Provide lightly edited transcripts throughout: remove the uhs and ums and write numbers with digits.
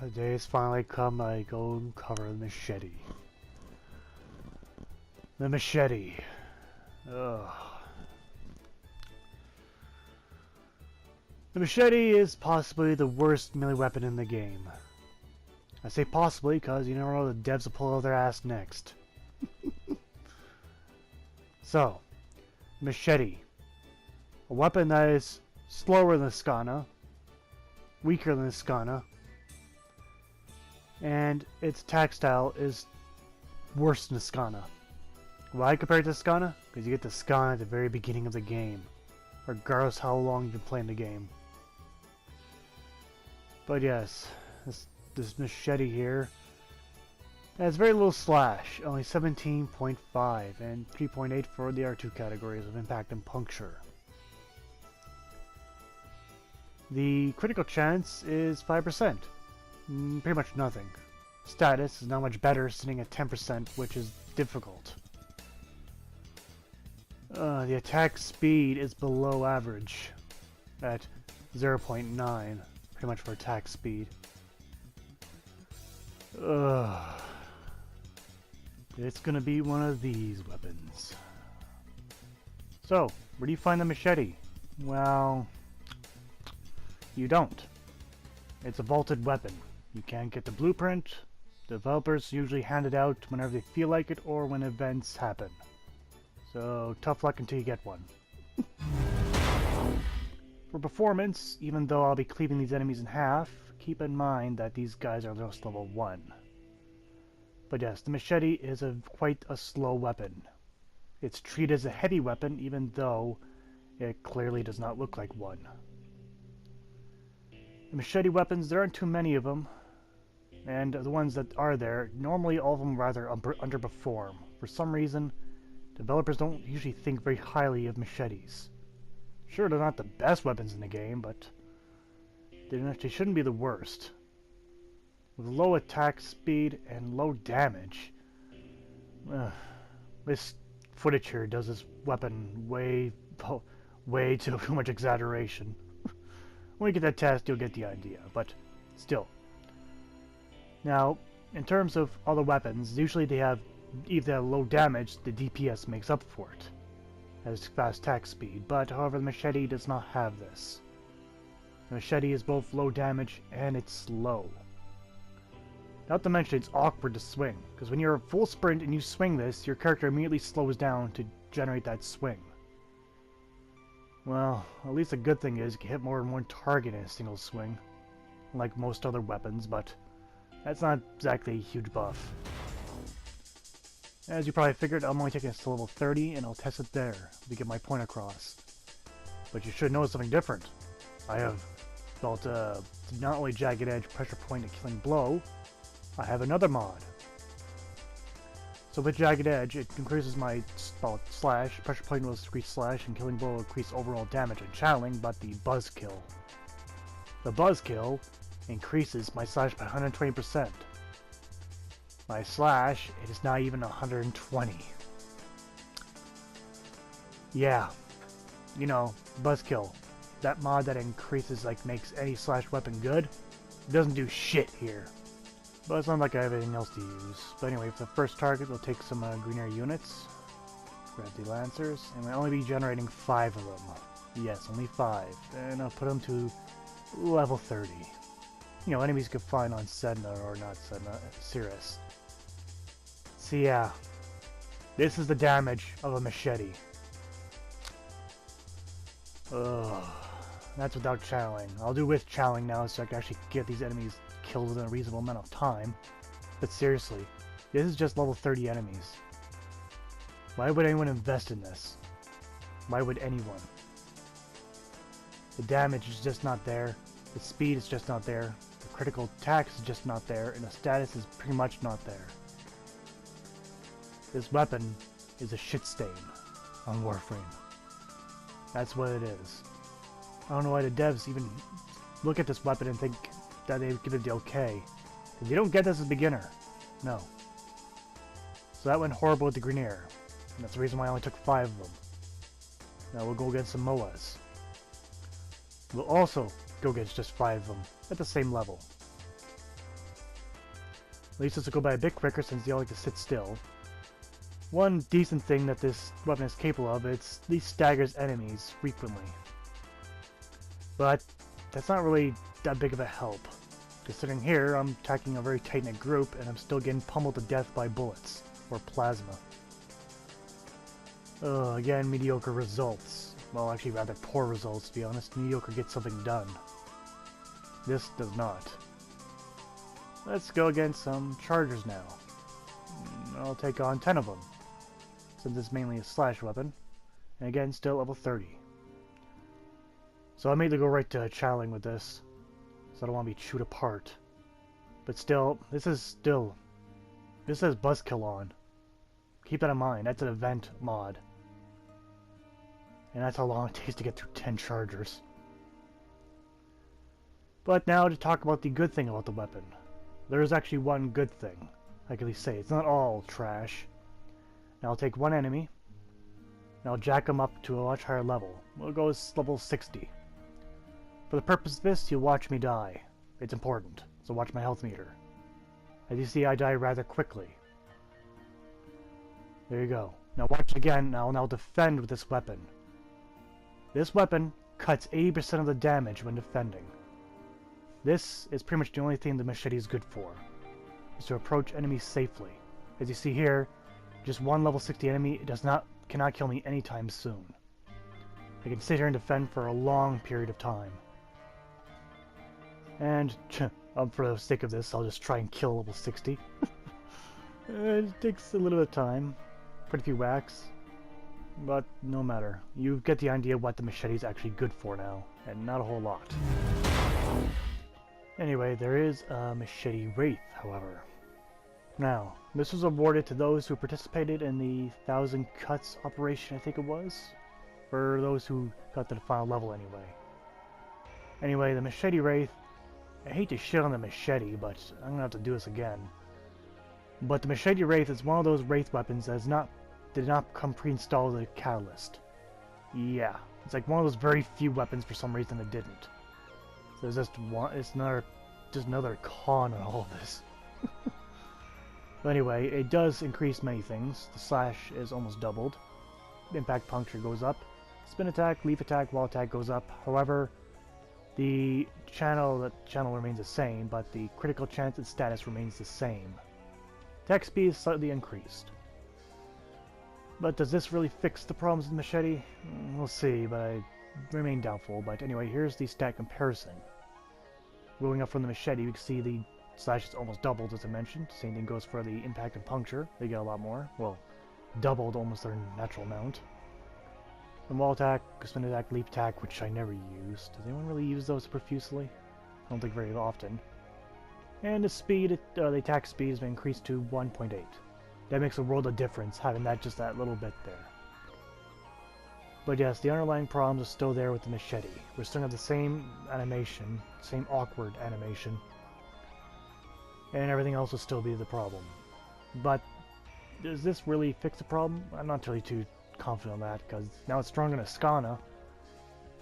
The day has finally come. I go and cover the machete. The machete. Ugh. The machete is possibly the worst melee weapon in the game. I say possibly because you never know, the devs will pull out their ass next. So, machete. A weapon that is slower than the Skana, weaker than the Skana, and its attack style is worse than the Skana. Why compared to the Skana? Because you get the Skana at the very beginning of the game, regardless how long you've been playing the game. But yes, this machete here has very little slash, only 17.5 and 3.8 for the R2 categories of impact and puncture. The critical chance is 5%, pretty much nothing. Status is not much better, sitting at 10%, which is difficult. The attack speed is below average at 0.9, pretty much for attack speed. It's gonna be one of these weapons. So, where do you find the machete? Well, you don't. It's a vaulted weapon. You can't get the blueprint. Developers usually hand it out whenever they feel like it or when events happen. So, tough luck until you get one. For performance, even though I'll be cleaving these enemies in half, keep in mind that these guys are just level 1. But yes, the machete is quite a slow weapon. It's treated as a heavy weapon, even though it clearly does not look like one. The machete weapons, there aren't too many of them, and the ones that are there, normally all of them rather underperform. For some reason, developers don't usually think very highly of machetes. Sure, they're not the best weapons in the game, but they shouldn't be the worst. With low attack speed and low damage, this footage here does this weapon way too much exaggeration. When you get that test, you'll get the idea, but still. Now, in terms of other weapons, usually they have either low damage, the DPS makes up for it, as fast attack speed, but however the machete does not have this. The machete is both low damage and it's slow. Not to mention it's awkward to swing, because when you're full sprint and you swing this, your character immediately slows down to generate that swing. Well, at least a good thing is you can hit more than one target in a single swing, like most other weapons, but that's not exactly a huge buff. As you probably figured, I'm only taking this to level 30, and I'll test it there to get my point across. But you should notice something different. I have built not only Jagged Edge, Pressure Point, and Killing Blow, I have another mod. So with Jagged Edge, it increases my slash, Pressure Point will increase slash, and Killing Blow will increase overall damage and channeling, but the Buzzkill. The Buzzkill increases my slash by 120%. My slash, it is now even 120. Yeah, you know, Buzzkill. That mod that increases, makes any slash weapon good, it doesn't do shit here. But it's not like I have anything else to use. But anyway, for the first target, we'll take some green air units. Grab the Lancers, and we'll only be generating 5 of them. Yes, only 5. And I'll put them to level 30. You know, enemies you can find on Sedna or not Sedna, Cirrus. So yeah, this is the damage of a machete. Ugh, that's without channeling. I'll do with channeling now so I can actually get these enemies killed within a reasonable amount of time. But seriously, this is just level 30 enemies. Why would anyone invest in this? Why would anyone? The damage is just not there, the speed is just not there, the critical attack is just not there, and the status is pretty much not there. This weapon is a shit stain on Warframe. That's what it is. I don't know why the devs even look at this weapon and think that they give it the okay. Because you don't get this as a beginner. No. So that went horrible with the Grenier. And that's the reason why I only took 5 of them. Now we'll go get some MOAs. We'll also go get just 5 of them at the same level. At least this will go by a bit quicker since they all like to sit still. One decent thing that this weapon is capable of, it's at least staggers enemies frequently. But that's not really that big of a help. Considering here, I'm attacking a very tight-knit group and I'm still getting pummeled to death by bullets, or plasma. Again, mediocre results. Well, actually rather poor results, to be honest. Mediocre gets something done. This does not. Let's go against some chargers now. I'll take on 10 of them, since it's mainly a slash weapon. And again, still level 30. So I may either go right to channeling with this, so I don't want to be chewed apart. But still, this says Buzzkill on. Keep that in mind, that's an event mod. And that's how long it takes to get through 10 chargers. But now to talk about the good thing about the weapon. There is actually one good thing. I can at least say it's not all trash. Now I'll take one enemy, and I'll jack him up to a much higher level. We'll go as level 60. For the purpose of this, you'll watch me die. It's important, so watch my health meter. As you see, I die rather quickly. There you go. Now watch again, and I'll now defend with this weapon. This weapon cuts 80% of the damage when defending. This is pretty much the only thing the machete is good for, is to approach enemies safely. As you see here, just one level 60 enemy cannot kill me anytime soon. I can sit here and defend for a long period of time. And for the sake of this, I'll just try and kill level 60. It takes a little bit of time, pretty few whacks, but no matter. You get the idea what the machete is actually good for now, and not a whole lot. Anyway, there is a Machete Wraith, however. Now, this was awarded to those who participated in the 1,000 Cuts operation, I think it was? For those who got to the final level anyway. Anyway, the Machete Wraith, I hate to shit on the machete, but I'm gonna have to do this again. But the Machete Wraith is one of those Wraith weapons that did not come pre-installed with a catalyst. Yeah, it's like one of those very few weapons for some reason that didn't. So there's just one, it's just another con on all of this. But anyway, it does increase many things. The slash is almost doubled. Impact puncture goes up. Spin attack, leaf attack, wall attack goes up. However, the channel remains the same, but the critical chance and status remains the same. Attack speed is slightly increased. But does this really fix the problems with the machete? We'll see, but I remain doubtful. But anyway, here's the stat comparison. Rolling up from the machete, you can see the slash is almost doubled, as I mentioned. Same thing goes for the impact and puncture. They get a lot more. Well, doubled almost their natural amount. And wall attack, spin attack, leap attack, which I never use. Does anyone really use those profusely? I don't think very often. And the speed, the attack speed has been increased to 1.8. That makes a world of difference, having just that little bit there. But yes, the underlying problems are still there with the machete. We're still have the same animation, same awkward animation. And everything else will still be the problem. But does this really fix the problem? I'm not really too confident on that, because now it's stronger than a Skana,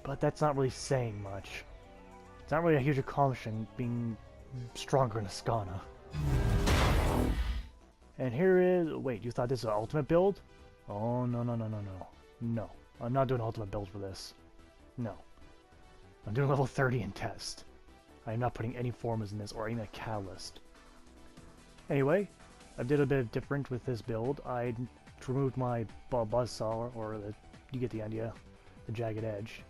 but that's not really saying much. It's not really a huge accomplishment being stronger than a Skana. And here is... Wait, you thought this was an ultimate build? Oh, no, no, no, no, no. No. I'm not doing an ultimate build for this. No. I'm doing level 30 in test. I am not putting any formulas in this or even a catalyst. Anyway, I did a bit different with this build. I removed my buzzsaw, or you get the idea, the jagged edge.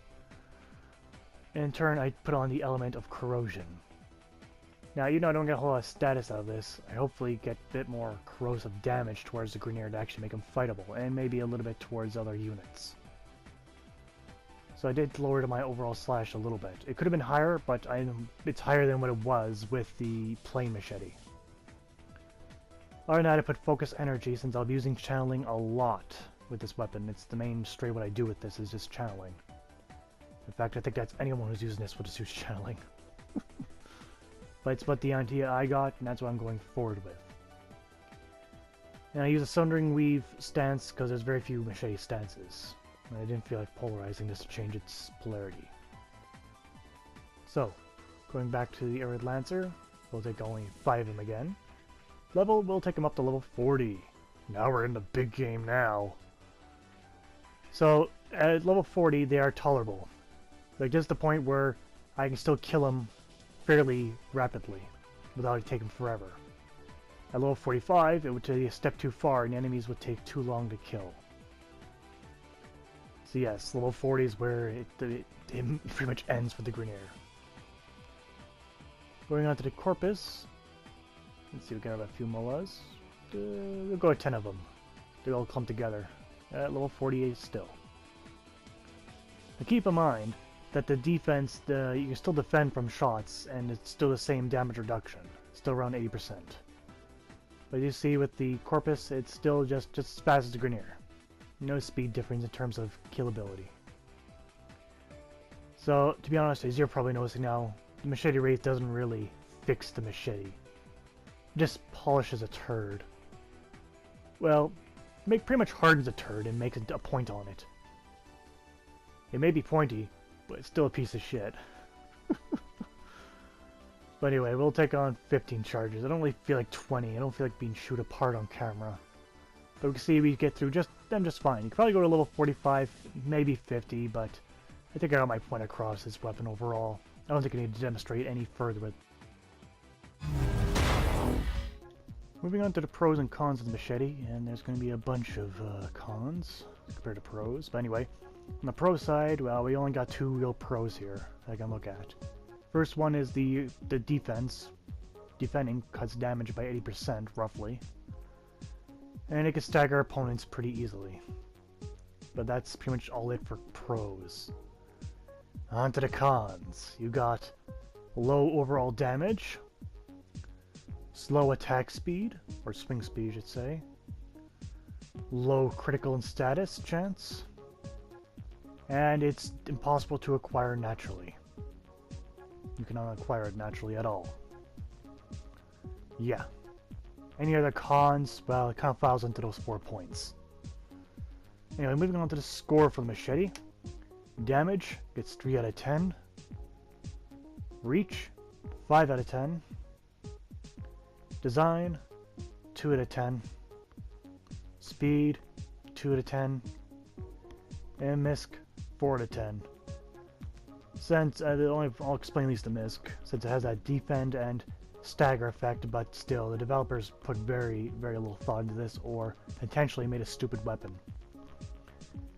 And in turn, I put on the element of corrosion. Now, I don't get a whole lot of status out of this. I hopefully get a bit more corrosive damage towards the grenadier to actually make them fightable, and maybe a little bit towards other units. So I did lower to my overall slash a little bit. It could have been higher, but it's higher than what it was with the plain machete. Other than that, I put focus energy since I'll be using channeling a lot with this weapon. It's the main straight what I do with this is just channeling. In fact, I think that's anyone who's using this will just use channeling. But it's what the idea I got, and that's what I'm going forward with. And I use a Sundering Weave stance because there's very few machete stances. And I didn't feel like polarizing this to change its polarity. So, going back to the Arid Lancer, we'll take only 5 of them again. level, we'll take them up to level 40. Now we're in the big game now. So, at level 40, they are tolerable. Like, just the point where I can still kill them fairly rapidly, without it taking forever. At level 45, it would take a step too far, and the enemies would take too long to kill. So yes, level 40 is where it pretty much ends for the Grenier. Going on to the Corpus. Let's see, we got a few molas. We'll go with 10 of them. They all clump together. At level 48 still. Now keep in mind that the defense, you can still defend from shots, and it's still the same damage reduction. Still around 80%. But you see with the Corpus, it's still just as fast as the Grenier. No speed difference in terms of killability. So, to be honest, as you're probably noticing now, the Machete Wraith doesn't really fix the Machete. It just polishes a turd. Well, pretty much hardens a turd and makes a point on it. It may be pointy, but it's still a piece of shit. But anyway, we'll take on 15 charges. I don't really feel like 20. I don't feel like being shoot apart on camera. But we can see we get through them just fine. You can probably go to level 45, maybe 50, but I think I got my point across this weapon overall. I don't think I need to demonstrate any further with. Moving on to the pros and cons of the machete, and there's going to be a bunch of cons compared to pros. But anyway, on the pro side, well, we only got 2 real pros here that I can look at. First one is the defense. Defending cuts damage by 80% roughly. And it can stagger opponents pretty easily. But that's pretty much all it for pros. On to the cons. You got low overall damage, slow attack speed, or swing speed you should say, low critical and status chance, and it's impossible to acquire naturally. You cannot acquire it naturally at all. Yeah. Any other cons? Well, it kind of files into those 4 points. Anyway, moving on to the score for the machete. Damage gets 3 out of 10. Reach, 5 out of 10. Design, 2 out of 10. Speed, 2 out of 10. And misc, 4 out of 10. Since, I'll explain these to misc, since it has that defend and stagger effect, but still, the developers put very, very little thought into this, or intentionally made a stupid weapon.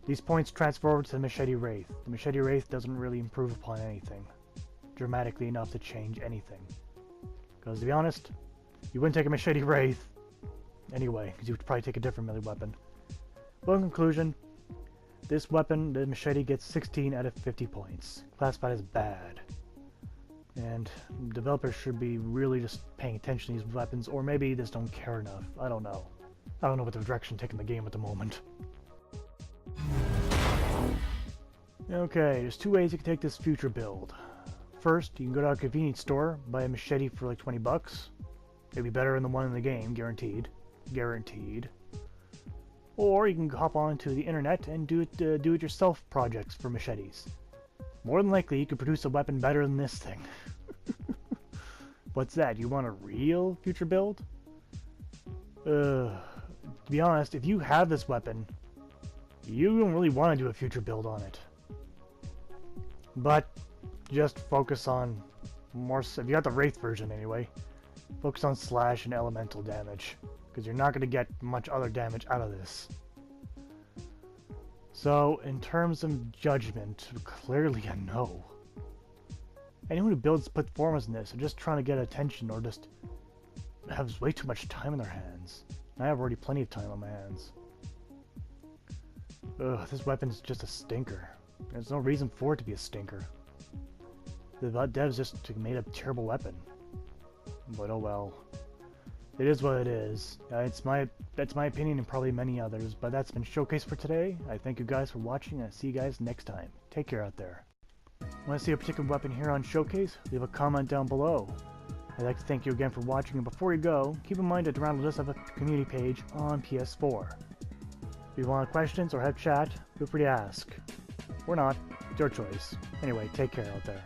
These points transfer over to the Machete Wraith. The Machete Wraith doesn't really improve upon anything, dramatically enough to change anything. Because to be honest, you wouldn't take a Machete Wraith anyway, because you would probably take a different melee weapon. But in conclusion, this weapon, the Machete, gets 16 out of 50 points, classified as bad. And developers should be really just paying attention to these weapons, or maybe they just don't care enough. I don't know. I don't know what the direction taking the game at the moment. Okay, there's 2 ways you can take this future build. First, you can go to a convenience store, buy a machete for like 20 bucks. It'll be better than the one in the game, guaranteed. Guaranteed. Or you can hop onto the internet and do it yourself projects for machetes. More than likely, you could produce a weapon better than this thing. What's that? You want a real future build? To be honest, if you have this weapon, you don't really want to do a future build on it. But just focus on more. If you got the Wraith version anyway, focus on slash and elemental damage, because you're not going to get much other damage out of this. So, in terms of judgment, clearly a no. Anyone who builds performance in this are just trying to get attention, or just have way too much time in their hands. I have already plenty of time on my hands. Ugh, this weapon is just a stinker. There's no reason for it to be a stinker. The devs just made a terrible weapon. But oh well. It is what it is. That's my opinion and probably many others, but that's been Showcase for today. I thank you guys for watching, and I'll see you guys next time. Take care out there. Want to see a particular weapon here on Showcase? Leave a comment down below. I'd like to thank you again for watching, and before you go, keep in mind that Durandal does have a community page on PS4. If you want questions or have chat, feel free to ask. Or not, it's your choice. Anyway, take care out there.